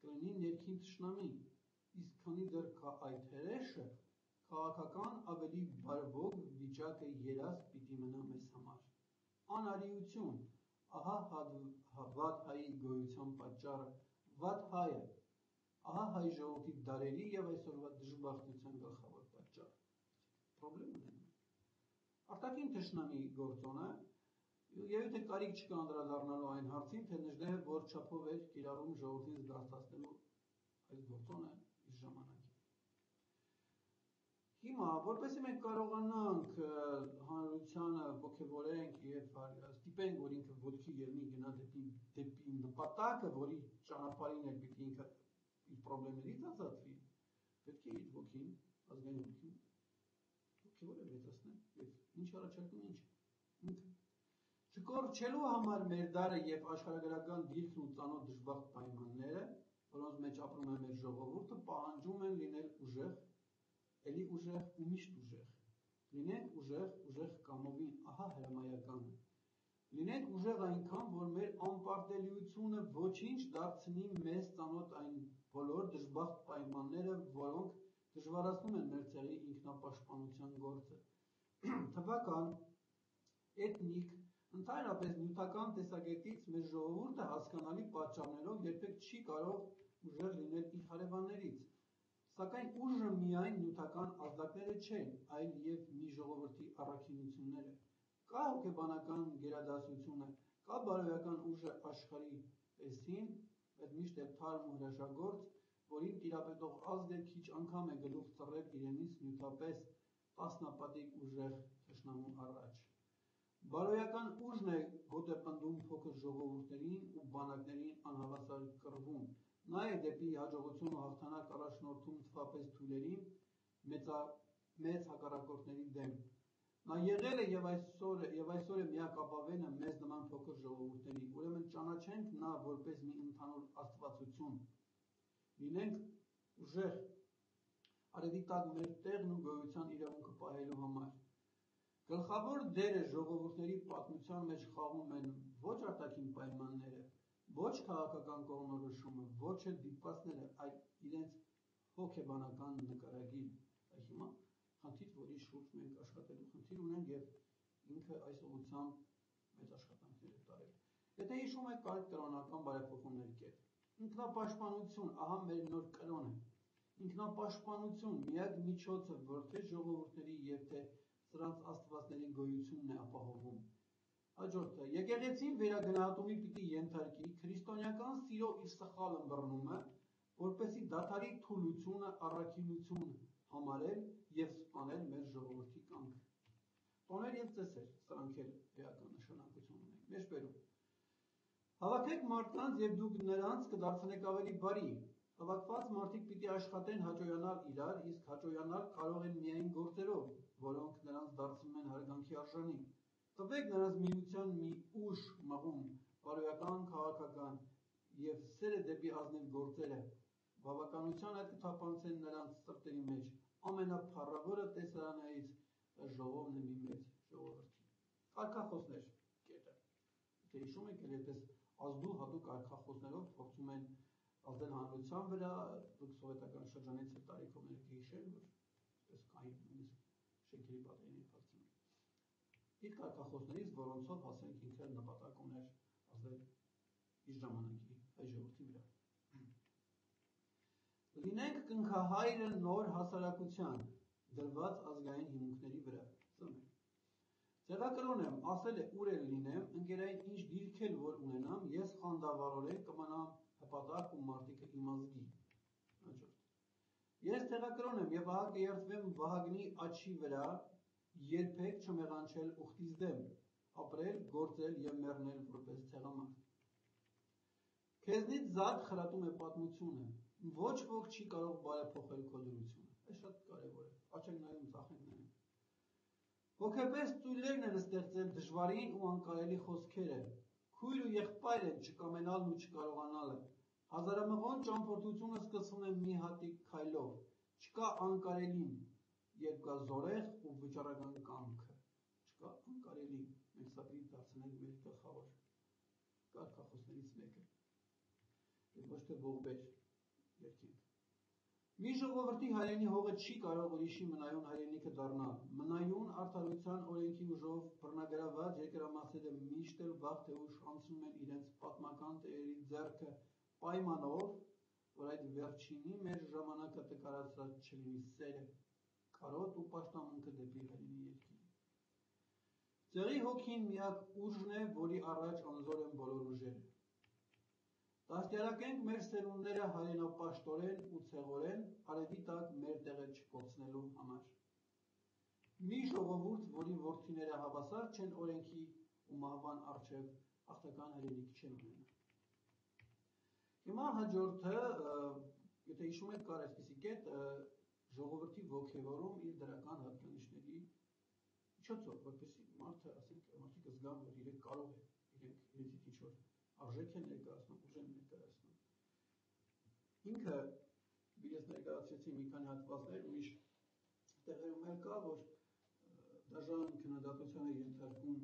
կլինի ներքին թշնամին, իսկ քանի դեռ կա այդ հրեշը, քաղաքական ավելի բարվոք վիճակը երազ պիտի մնա մեզ համար։ Անարիություն, ահա վատ հայի գոյության պատճառը, վատ հայը, ահա հայ ժողովրդի դարերի եւ այսօրվա դժբախտության գլխավոր պատճառը։ Պրոբլեմ ունենք։ Արտաքին թշնամի գործոնը, եւ եթե կարիք չկա անդրադառնալու այն հարցին, թե Նժդեհը որ չափով էր կիրառում ժողովրդին զգացածնելու այս գործոնը իր ժամանակին։ Հիմա, որպեսզի մենք կարողանանք հանրությանը ոգևորենք եւ ստիպենք, որ ինքը ոտքի ելնի գնա դեպի նպատակը, որի ճանապարհին էլ պիտի ինքը իր խնդիրներից ազատվի, պետք է իր ոգին, ազգային ոգին ոգևորել, մեծացնել եւ ինչ առաջարկում ինչ ինքը չկորչելու համար մեր դարը եւ աշխարհագրական դիրքն ու ծանոթ դժբախտ պայմանները, որոնց մեջ ապրում է մեր ժողովուրդը, պահանջում են լինել ուժեղ, ելի ուժեղ ու միշտ ուժեղ։ Լինենք ուժեղ կամովին, ահա հրամայականը։ Լինենք ուժեղ այնքան, որ մեր անպարտելիությունը ոչինչ դարձնի մեզ ծանոթ այն բոլոր դժբախտ պայմանները, որոնք դժվարացնում են մեր ցեղի ինքնապաշտպանության գործը։ Թվական, էթնիկ, ընդհանրապես նյութական տեսակետից մեր ժողովուրդը հասկանալի պատճառներով երբեք չի կարող ուժեղ լինել իր հարևաններից։ Սակայն ուժը միայն նյութական ազդակները չեն, այլ եւ մի ժողովրդի առաքինությունները։ Կա հոգեբանական գերադասությունը, կա բարոյական ուժը աշխարհի տեսին, այդ միշտ է թարմ ու հրաշագործ, որին տիրապետող ազգը քիչ անգամ է գլուխ ծռել իրենից նյութապես տասնապատիկ ուժեղ թշնամու առաջ։ Բարոյական ուժն է գոտ է պնդում փոքր ժողովուրդներին ու բանակներին անհավասար կռվում, նա է դեպի հաջողություն ու հաղթանակ առաջնորդում թվապես թույլերին, մեծ հակառակորդների դեմ։ Նա եղել է եւ այսօր է միակ ապավենը մեզ նման փոքր ժողովուրդների, ուրեմն ճանաչենք նա որպես մի ընդհանուր աստվածություն։ Լինենք ուժեղ, արևի տակ մեր տեղն ու գոյության իրավունքը պահելու համար։ Գլխավոր դերը ժողովուրդների պատմության մեջ խաղում են ոչ արտաքին պայմանները, ոչ քաղաքական կողմնորոշումը, ոչ էլ դիպվածները, այլ իրենց հոգեբանական նկարագիր։ Այս հիմա խնդիր, որի շուրջ մենք աշխատելու խնդիր ունենք եւ ինքը այս ուղղությամբ մեծ աշխատանքներ է տարել։ Եթե հիշում եք, կար կրոնական բարեփոխումների կետ։ Ինքնապաշտպանություն, ահա մեր նոր կրոնը։ Ինքնապաշտպանություն միակ միջոցը, որ թե ժողովուրդների եւ թե սրանց աստվածների գոյությունն է ապահովում։ Հաջորդը, եկեղեցին վերագնահատումի պիտի ենթարկի քրիստոնեական սիրո իր սխալ ըմբռնումը, որպեսզի դադարի թուլությունը առաքինություն համարել եւ սպանել մեր ժողովրդի կամքը։ Տոներ եւ ծեսեր, սրանք էլ էական նշանակություն ունեն։ Մեջբերում։ Հավաքեք մարդկանց եւ դուք նրանց կդարձնեք ավելի բարի։ Հավաքված մարդիկ պիտի աշխատեն հաճոյանալ իրար, իսկ հաճոյանալ կարող են միայն գործերով, որոնք նրանց դարձնում են հարգանքի արժանի։ Տվեք նրանց միության մի ուժ մղում, բարոյական, քաղաքական եւ սերը դեպի ազնիվ գործերը։ Բավականության այդ կթափանցեն նրանց սրտերի մեջ։ Ամենափառավորը տեսարաններից ժողովն է մի մեծ ժողովրդի։ Կարգախոսներ կետը։ Եթե հիշում եք, այդպես ազդու հատուկ կարգախոսներով փորձում են ազդել հանրության վրա, դուք սովետական շրջանից տարիքով կհիշեն, որ այսպես կային նույնիսկ շենքերի պատերին փորձում։ իր կարգախոսներից, որոնցով հասենք ինքը նպատակ ուներ ազդել իր ժամանակի հայ ժողովրդի վրա։ Լինենք կնքահայրը նոր հասարակության դրված ազգային հիմունքների վրա։ Ձևակրոն եմ, ասել է ուր էլ լինեմ, ընկերային ինչ դիրք էլ որ ունենամ, ես խանդավառորեն կմնամ հպատակ ու մարտիկը իմ ազգի։ Ես տեղակրոն եմ և ահա կերծվեմ Վահագնի աչի վրա, երբեք չմեղանչել ուխտիս դեմ, ապրել, գործել և մեռնել որպես ցեղամարդ։ Քեզնից զատ խրատում է պատմությունը, ոչ ոք չի կարող բարեփոխել քո դրությունը։ Այս շատ կարևոր է, աչենք նայում, ծախենք նայում։ Հոգեպես ծույլերն են ստեղծել դժվարին ու անկարելի խոսքերը, քույր ու եղբայր են չկամենալն ու չկարողանալը, հազարամղոն ճամփորդությունը սկսվում է մի հատիկ քայլով, չկա անկարելին, երբ կա զորեղ ու վճռական կամքը, չկա անկարելին, մենք սա պիտի դարձնենք մեր գլխավոր կարգախոսներից մեկը, և ոչ թե ողբեր երկինք։ Մի ժողովրդի հայրենի հողը չի կարող ուրիշի մնայուն հայրենիքը դառնալ, մնայուն արդարության օրենքի ուժով բռնագրաված երկրամասերը միշտ էլ վաղ թե ուշ անցնում են իրենց պատմական տերերի ձեռքը պայմանով, որ այդ վերջինի մեր ժամանակը տկարացրած չլինի սերը, կարոտ ու պաշտամունքը դեպի հայրենի երկիր։ Ցեղի հոգին միակ ուժն է, որի առաջ անզոր են բոլոր ուժերը։ Դաստիարակենք մեր սերունդները հայրենապաշտորեն ու ցեղորեն արևի տակ մեր տեղը չկորցնելու համար։ Մի ժողովուրդ, որի որդիները հավասար չեն օրենքի ու մահվան առջև հաղթական հայրենիք չեն ունենա։ Հիմա հաջորդը, եթե հիշում եք, կար այսպիսի կետ, ժողովրդի ոգևորում իր դրական հատկանիշների միջոցով, որպեսզի մարդը, ասենք, մարդիկը զգան, որ իրենք կարող է, իրենցից ինչ-որ արժեք են ներկայացնում, ուժ են ներկայացնում։ Ինքը, ես ներկայացրեցի մի քանի հատվածներ, ուրիշ տեղերում էլ կա, որ դաժան քննադատության է ենթարկում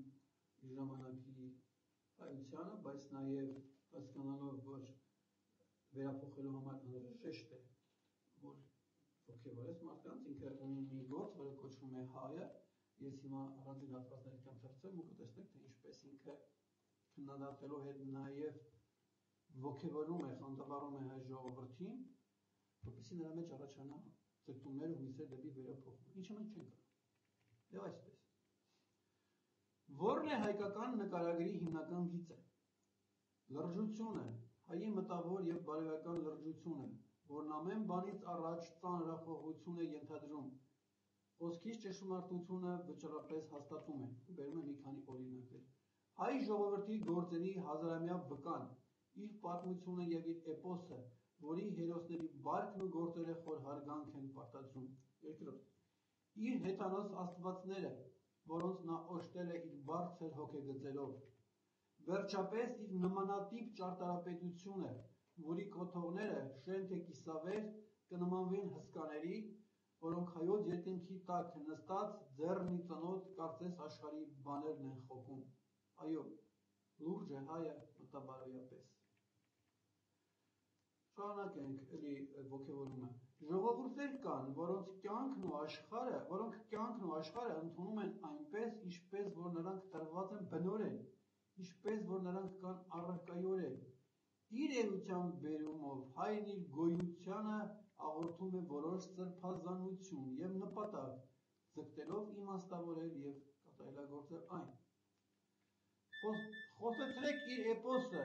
իր ժամանակի հայությանը, բայց նաև հասկանալով, որ վերափոխելու համար անհրաժեշտ է, որ ոգևորես մարդկանց, ինքը ունի մի գործ, որը կոչվում է հայը, ես հիմա առանձին հատվածներ կամ թերցեմ ու կտեսնեք, թե ինչպես ինքը քննադատելով հետ նաև ոգևորում է, խանդավառում է հայ ժողովրդին, որպեսզի նրա մեջ առաջանա ձգտումներ ու հույսեր դեպի վերափոխում, ինչը մենք չենք կարող։ Եվ այսպես։ Որն է հայկական նկարագրի հիմնական գիծը։ Լրջությունը, հայի մտավոր և բարոյական լրջությունը, որն ամեն բանից առաջ ծանրախոհություն է ենթադրում, խոսքից ճշմարտությունը վճռապես հաստատում է, բերում է մի քանի օրինակներ։ Հայ ժողովրդի գործերի հազարամյա վկան, իր պատմությունը և իր էպոսը, որի հերոսների բարքն ու գործերը խոր հարգանք են պարտադրում։ Երկրորդ, իր հեթանոս աստվածները, որոնց նա օժտել է իր բարձր հոգեգծերով։ Վերջապես իր նմանատիպ ճարտարապետությունը, որի կոթողները շեն թե կիսավեր կնմանվեն հսկաների, որոնք հայոց երկնքի տակ նստած ձեռնի ծնոտ կարծես աշխարհի բաներն են խոքում։ Այո, լուրջ է հայը մտաբարոյապես։ Շարունակենք էլի ոգևորումը։ Ժողովուրդներ կան, որոնք կյանքն ու աշխարհը ընդունում են այնպես, ինչպես որ նրանք տրված են բնորեն, ինչպես որ նրանք կան առարկայորեն։ Իր էության բերումով հայրն իր գոյությանը աղոթում է որոշ սրբազանություն և նպատակ, ձգտելով իմաստավորել և կատարելագործել այն։ Խոսեցրեք իր էպոսը,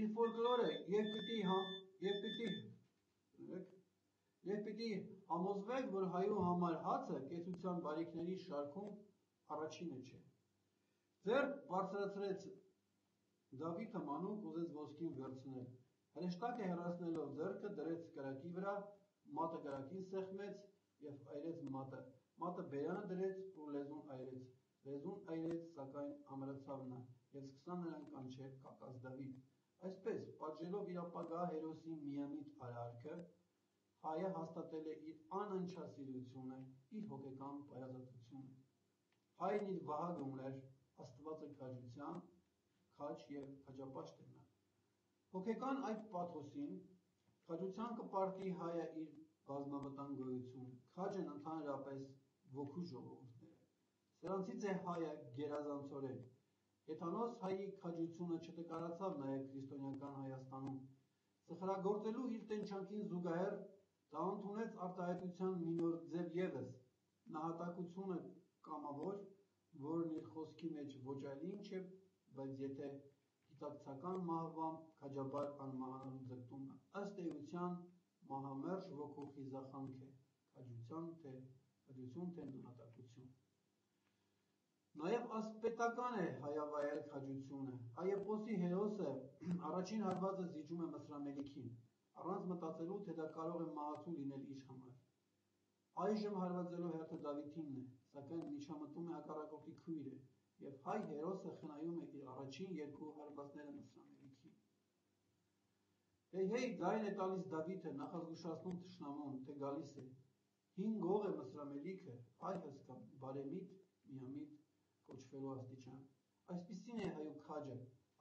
իր ֆոլկլորը և պիտի համոզվեք, որ հայու համար հացը կեցության բարիքների շարքում առաջինը չէ։ Ձեռք բարձրացրեց Դավիթը մանուկ ուզեց ոսկին վերցնել։ Հրեշտակը հեռացնելով ձեռքը դրեց կրակի վրա, մատը կրակին սեղմեց և այրեց մատը։ Մատը բերանը դրեց ու լեզուն այրեց։ Լեզուն այրեց, սակայն ամրացավ նա և սկսա նրան կանչել կակած Դավիթ։ Այսպես, պատժելով իր ապագա հերոսի միամիտ արարքը, հայը հաստատել է իր անընչասիրությունը, իր հոգեկան պարազատությունը։ Հայրն իր վահագը ուներ, Աստվածը քաջության, քաջ և քաջապաշտ էր նա։ Հոգեկան այդ պաթոսին քաջության կպարտի հայը իր բազմավտանգ գոյություն, քաջն ընդհանրապես ոգու ժողովուրդները, Սրանցից է հայը գերազանցորեն։ Հեթանոս հայի քաջությունը չտկարացավ նաև քրիստոնեական Հայաստանում։ Սխրագործելու իր տենչանքին զուգահեռ դա ընդունեց արտահայտության մի նոր ձև ևս, նահատակությունը կամավոր, որն իր խոսքի մեջ ոչ այլ ինչ է, բայց եթե գիտակցական մահվամբ քաջաբար անմահանալու ձգտումը, ըստ էության մահամերժ ոգու խիզախանք է, քաջություն թե նահատակություն։ Նաև ասպետական է հայավայել քաջությունը։ Այեպոսի հերոսը առաջին հարվածը զիջում է Մսրամելիքին, առանց մտածելու, թե դա կարող է մահացու լինել իր համար։ Այժմ հարվածելու հերթը Դավիթինն է, սակայն միջամտում է հակառակորդի քույրը, և հայ հերոսը խնայում է իր առաջին երկու հարվածները Մսրամելիքին։ Հեյ, ձայն է տալիս Դավիթը, նախազգուշացնում թշնամուն, թե գալիս է։ 5 օղ է Մսրամելիքը, այ հսկա, բարեմիտ, միամիտ կոչվելու աստիճան։ Այսպիսին է հայու քաջը,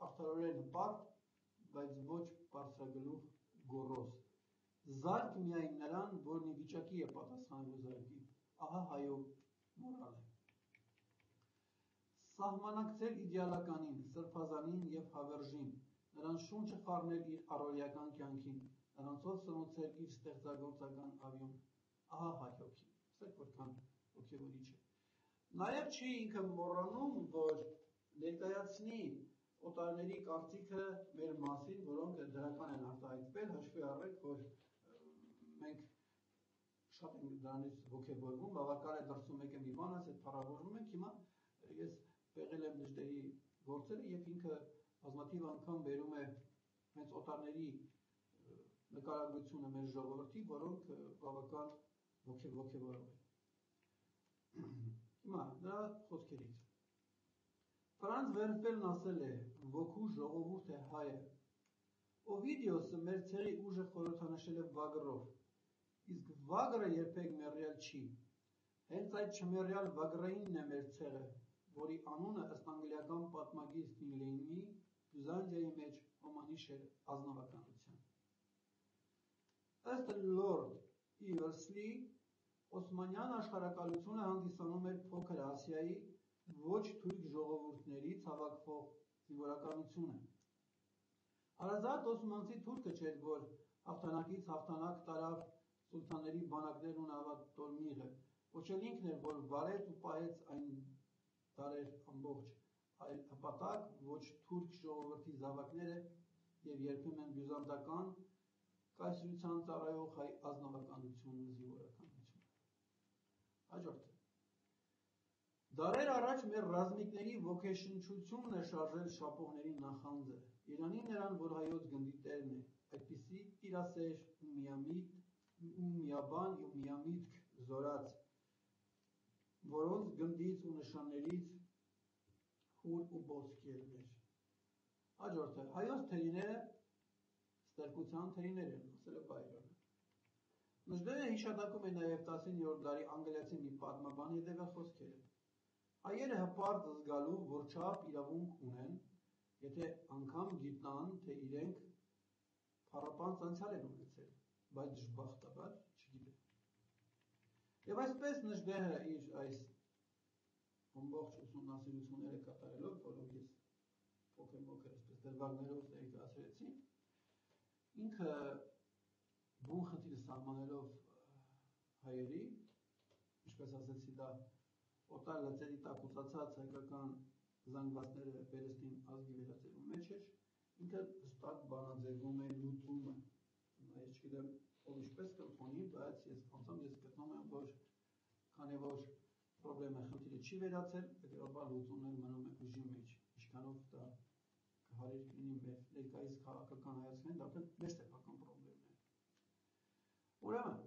արդարորեն հպարտ, բայց ոչ բարձրագլուխ գոռոզ։ Զարկ միայն նրան, որն ի վիճակի է պատասխանելու զարկի, ահա հայու մորալը։ Սահմանակցել իդեալականին, սրբազանին և հավերժին, նրանց շունչը խառնել իր առօրեական կյանքին, նրանցով սնուցել իր ստեղծագործական ավյուն, ահա հայ հոգի, սեք որքան հոգևորիչ է։ Նաև չի ինքը մոռանում, որ ներկայացնի օտարների կարծիքը մեր մասին, որոնք դրական են արտահայտվել, հաշվի առեք, որ մենք շատ ենք դրանից ոգևորվում, բավական է դրսում եկը մի բան, այս հետ փառավորվում ենք, հիմա ես եղել եմ դժտերի գործերը և ինքը բազմաթիվ անգամ բերում է հենց օտարների նկարագրությունը մեր ժողովրդի, որոնք բավական ոգևորող են։ Հիմա նրա խոսքերից։ Ֆրանց Վերֆելն ասել է, ոգու ժողովուրդ է հայը։ Օվիդիոսը մեր ցեղի ուժը խորհրդանշել է վագրով, իսկ վագրը երբեք մեռյալ չի։ Հենց այդ չմեռյալ վագրայինն է մեր ցեղը, որի անունը ըստ անգլիական պատմագիր Ֆինլեյնի Բյուզանդիայի մեջ հոմանիշ էր ազնվականության։ Ըստ Լորդ Իվերսլի, Օսմանյան աշխարհակալությունը հանդիսանում էր Փոքր Ասիայի ոչ թույք ժողովուրդներից հավաքվող զինվորականությունը։ Հարազատ օսմանցի թուրքը չէր, որ հաղթանակից հաղթանակ տարավ սուլթանների բանակներն ու նավատ տորմիղը, ոչ էլ ինքն էր, որ վարեց ու պահեց այն դարեր ամբողջ, այլ հպատակ ոչ թուրք ժողովրդի զավակները և երբեմն բյուզանդական կայսրության ծառայող հայ ազնվականությունն ու զինվորականությունը։ Հաջորդը։ Դարեր առաջ մեր ռազմիկների ոգեշնչությունն է շարժել շապողների նախանձը, Իրանին նրան, որ հայոց գնդի տերն է, այդպիսի տիրասեր ու միամիտ ու միաբան ու միամիտք զորած, որոնց գնդից ու նշաններից հուր ու ոսկ ելներ։ Հաջորդը, հայոց թերիները ստրկության թերիներ են, ասել է Բայրոնը։ Նժդեհը հիշատակում է նաև 19-րդ դարի անգլիացի մի պատմաբան հետևյալ խոսքերը։ Հայերը հպարտ զգալու, որ չափ իրավունք ունեն, եթե անգամ գիտնան, թե իրենք փառապանծ անցյալ են ունեցել, բայց դժբախտաբար չգիտեն։ Եվ այսպես Նժդեհը իր այս ամբողջ ուսումնասիրությունները կատարելով, որով ես փոքր-մոքր այսպես դրվագներով ներկայացրեցի, ինքը բուն խնդիրը սահմանելով հայերի, ինչպես ասեցի, դա օտար լծերի տակ ուծացած հայկական զանգվածները Բերեստին ազգի վերածելու մեջ էր, ինքը հստակ բանաձևում է լուծումը։ Ես չգիտեմ, ով ինչպես կընդունի, բայց ես անձամբ գտնում եմ, որ քանի որ պրոբլեմը խնդիրը չի վերացել, հետևաբար լուծումն մնում է ուժի մեջ, ինչքանով դա կհարիր լինի մեր ներկայիս քաղաքական հայացքին, դա մեր սեփական պրոբլեմն է։ Ուրեմն,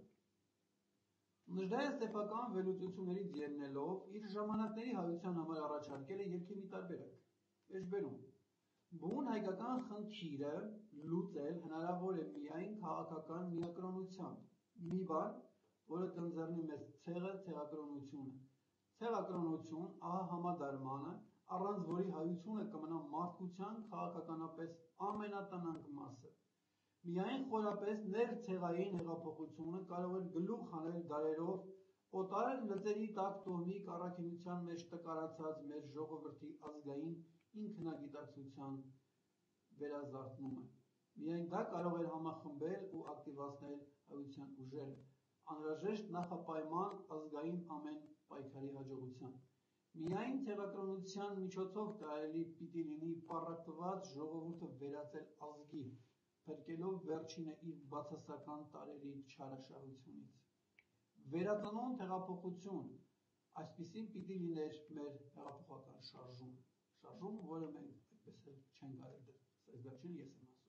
Նժդեհը սեփական վերլուծություններից ելնելով իր ժամանակների հայության համար առաջարկել է երգի մի տարբերակ։ Մեջբերում, բուն հայկական խնդիրը լուծել հնարավոր է միայն քաղաքական միակրոնությամբ, մի բան, որը կընձեռնի մեզ ցեղը, ցեղակրոնությունը։ Ցեղակրոնություն, ահա համադարմանը, առանց որի հայությունը կմնա մարդկության քաղաքականապես ամենատնանկ մասը։ Միայն խորապես ներցեղային հեղափոխությունը կարող էր գլուխ հանել դարերով Օտար լծերի տակ տոհմիկ առաքինության մեջ տկարացած մեր ժողովրդի ազգային ինքնագիտակցության վերազարթնումը։ Միայն դա կարող էր համախմբել ու ակտիվացնել հայության ուժերը, անհրաժեշտ նախապայման ազգային ամեն պայքարի հաջողության։ Միայն ցեղակրոնության միջոցով կարելի պիտի լինի պառակտված ժողովուրդը վերածել ազգի, փրկելով վերջինը իր բացասական տարերի չարաշահությունից։ Վերածնուն հեղափոխություն, այսպիսին պիտի լիներ մեր հեղափոխական շարժում, որը մենք այդպես էլ չենք արել դեռ, այս վերջին ես եմ ասում։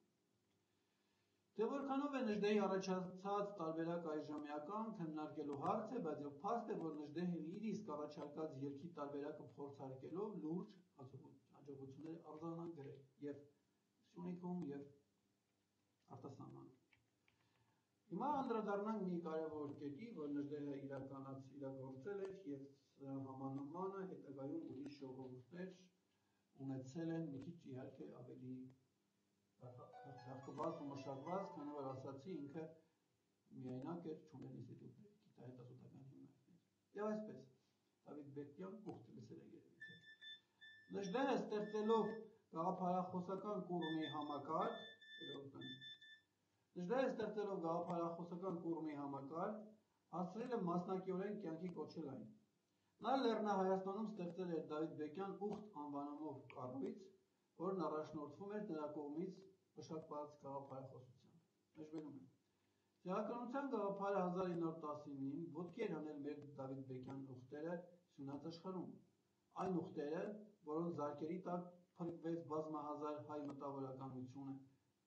Դե որքանով է Նժդեհի առաջացած տարբերակ այժմեական քննարկելու հարց է, բայց փաստ է, որ Նժդեհն իր իսկ առաջարկած երգի տարբերակը փորձարկելով լուրջ հաջողություններ արձանագրել եւ Սյունիքում եւ արտասահմանում։ Հիմա անդրադառնանք մի կարևոր կետի, որ Նժդեհը իրագործել էր եւ համանմանը հետագայում ուրիշ ժողովուրդներ ունեցել են մի քիչ իհարկե ավելի հաղթված ու մշակված, քանի որ ասացի ինքը միայնակ էր, չուներ ինստիտուտներ, գիտահետազոտական հիմնարկներ։ Եվ այսպես, Դավիթ Բեկյան ուխտ լսել է երևի թե։ Նժդեհը ստեղծելով գաղափարախոսական կուռմի համակարգ, հասցրել է մասնակիորեն կյանքի կոչել այն։ Նա Լեռնահայաստանում ստեղծել էր Դավիթ Բեկյան ուխտ անվանումով կառույց, որն առաջնորդվում էր նրա կողմից մշակված գաղափարախոսությամբ։ Մեջբերում եմ։ Ցեղասպանության գաղափարը 1919-ին ոտքի էր հանել մեր Դավիթ Բեկյան ուխտերը Սյունած աշխարհում։ Այն ուխտերը, որոնց զարկերի տակ փրկվեց բազմահազար հայ մտավորականությունը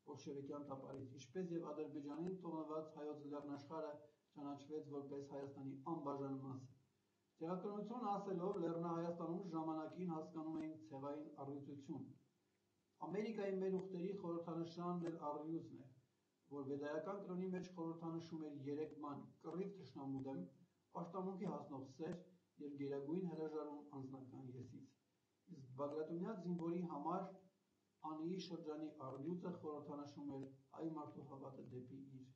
բոլշևիկյան տապարից, ինչպես եւ Ադրբեջանին թողնված հայոց լեռնաշխարհը ճանաչվեց որպես Հայաստանի անբաժան մաս։ Ցեղասպանություն ասելով Լեռնահայաստանում ժամանակին հասկանում էին ցեղային առյուծություն։ Ամերիկայի մեր ուխտերի խորհրդանշանն էլ առյուծն է, որ վեդայական կրոնի մեջ խորհրդանշում էր երեկման կռիվ թշնամու դեմ, պաշտամունքի հասնող սեր եւ գերագույն հրաժարում անձնական եսից։ Իսկ Բագրատունյա զինվորի համար Անիի շրջանի առյուծը խորհրդանշում էր հայ մարդու հավատը դեպի իր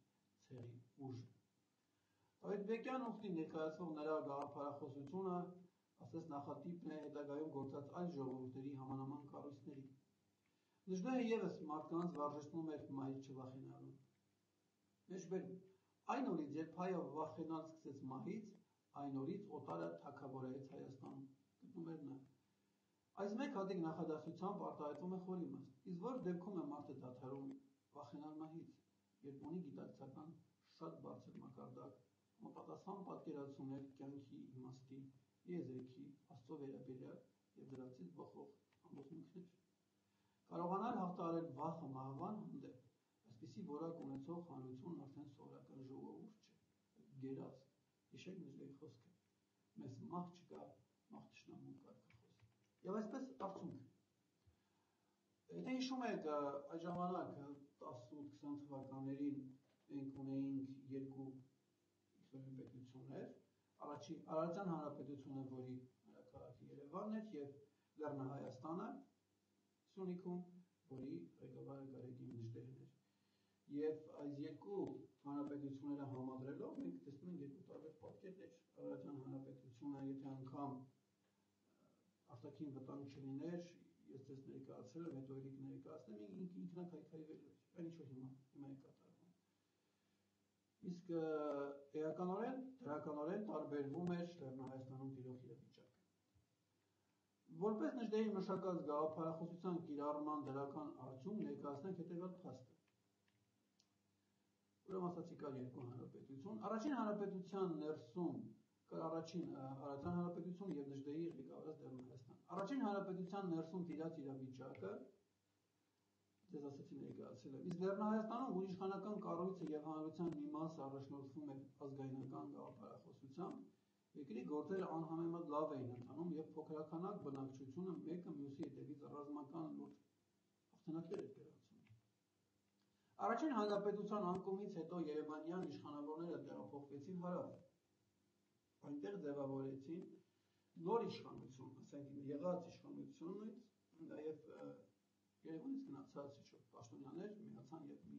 ցեղի ուժը։ Դավիթ Բեկյան ուխտի ներկայացվող նրա գաղափարախոսությունը, ասես նախատիպն է հետագայում գործած այլ ժողովուրդների համանման կառույցների։ Նժդեհը ևս մարդկանց վարժեցնում էր մահից չվախենալուն։ Մեջբերում։ Այն օրից, երբ հայը վախենալ սկսեց մահից, այն օրից օտարը թագավորեց Հայաստանում։ Գտնում էր նա։ Այս մեկ հատիկ նախադասությամբ արտահայտվում է խոր իմաստ, իսկ որ դեպքում է մարդը դադարում վախենալ մահից, երբ ունի գիտակցական շատ բարձր մակարդակ, համապատասխան պատկերացումներ կյանքի իմաստի, եզրքի, Աստծո վերաբերյալ եւ դրանցից բխող ամոթունքներ։ Կարողանալ հաղթահարել վախը մահվան հանդեպ, այսպիսի որակ ունեցող հանրությունն արդեն սովորական ժողովուրդ չէ, գերազգ։ Հիշեք Նժդեհի խոսքը. մեզ մահ չկա, մահ թշնամուն կարգախոս։ Եվ այսպես արդյունք։ Եթե հիշում եք, այդ ժամանակ 18-20 թվականներին մենք ունեինք երկու իսլամի պետություններ, Արարատյան Հանրապետությունը, որի քաղաքի Երևանն էր, եւ Լեռնահայաստանը Սյունիքում, որի ղեկավարը Գարեգին Նժդեհն էր։ Եվ այս երկու հանրապետությունները համադրելով մենք տեսնում ենք երկու տարբեր պատկերներ։ Արարատյան Հանրապետությունը, եթե անգամ արտաքին վտանգ չլիներ, ես ձեզ ներկայացրել եմ, հետո ելիք ներկայացնեմ, ինքնակայքայվելու էր, այն ինչ որ հիմա է կատարվում։ Իսկ էականորեն, դրականորեն տարբերվում էր Լեռնահայաստանում տիրող իրավիճակը։ Որպես Նժդեհի մշակած գաղափարախոսության կիրառման դրական արդյունք ներկայացնենք հետևյալ փաստը։ Ուրեմն ասացի կար երկու հանրապետություն, առաջին հանրապետության ներսում առաջին Արարատյան Հանրապետություն եւ Նժդեհի ղեկավարած Լեռնահայաստան։ Առաջին հանրապետության ներսում տիրած իրավիճակը ձեզ ասացի ներկայացրել եմ։ Իսկ Լեռնահայաստանում, որ իշխանական կառույցը եւ հանրության մի մասը առաջնորդվում էր ազգայնական գաղափարախոսությամբ, երկրի գործերը անհամեմատ լավ էին ընթանում եւ փոքրականակ բնակչությունը մեկը մյուսի հետևից ռազմական լուրջ հաղթանակներ էր գրանցում։ Առաջին հանրապետության անկումից հետո երևանյան իշխանավորները տեղափոխվեցին հարավ։ Այնտեղ ձևավորեցին նոր իշխանություն, ասենք եղած իշխանությունից, նաեւ Երևանից գնացած պաշտոնյաներ միացան եւ մի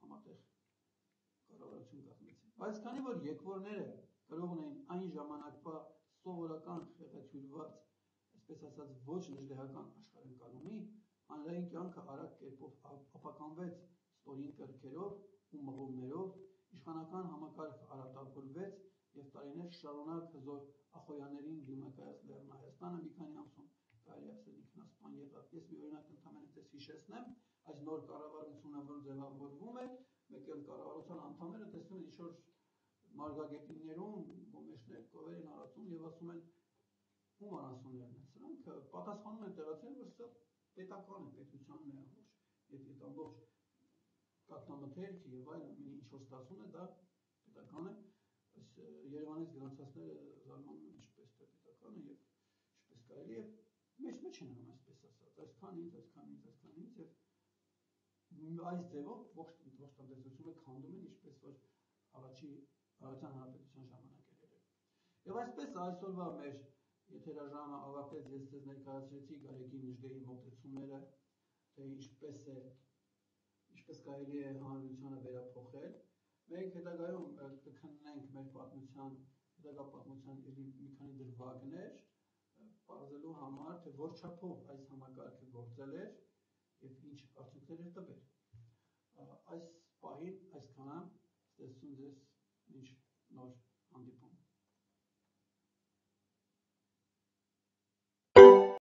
համատեղ կառավարություն կազմեցին։ Բայց քանի որ եկվորները կարող ունեին այն ժամանակվա սովորական խեղաթյուրված, այսպես ասած ոչ նժդեհական աշխարհընկալումի, հանրային կյանքը արագ կերպով ապականվեց ստորին կրքերով ու մղումներով, իշխանական համակարգը արատավորվեց և տարիներ շարունակ հզոր ախոյաներին դիմակայած Լեռնային Հայաստանը մի քանի ամսում կարելի է ասել ինքնասպան եղավ։ Ես մի օրինակ ընդհանրապես ձեզ հիշեցնեմ, այս նոր կառավարությունը, որ ձևավորվում է, մեկ էլ կառավարության անդամները տեսնում են ինչ-որ մարգագետիններում, ոմեշներ, կովեր են արածում և ասում են ում անասուններն են, սրանք պատասխանում են տեղացիներին, որ սա պետական է, պետությանն է ամբողջ, այդ ամբողջ կաթնամթերքը և այլն, ինչ-որ ստացվում է, դա պետական է, այս Երևանից գրանցածները զարմանում են ինչպես թե պետական է և ինչպես կարելի է, մեջ են անում այսպես ասած, այսքան ինձ և այս ձևով ողջ տնտեսությունը քանդում են, ինչպես որ առաջին հանրապետության ժամանակ էր եղել։ Եվ այսպես այսօրվա մեր եթերաժամը ավարտեց, ես ձեզ ներկայացրեցի Գարեգին Նժդեհի մոտեցումները, թե ինչպես կարելի է հանրությանը վերափոխել։ Մենք հետագայում կքննենք մեր հետագա պատմության մի քանի դրվագներ, պարզելու համար, թե որ չափով այս համակարգը գործել էր և ինչ արդյունքներ էր տվել։ Այս պահին այսքանը, ստեսություն ձեզ մինչ նոր հանդիպում։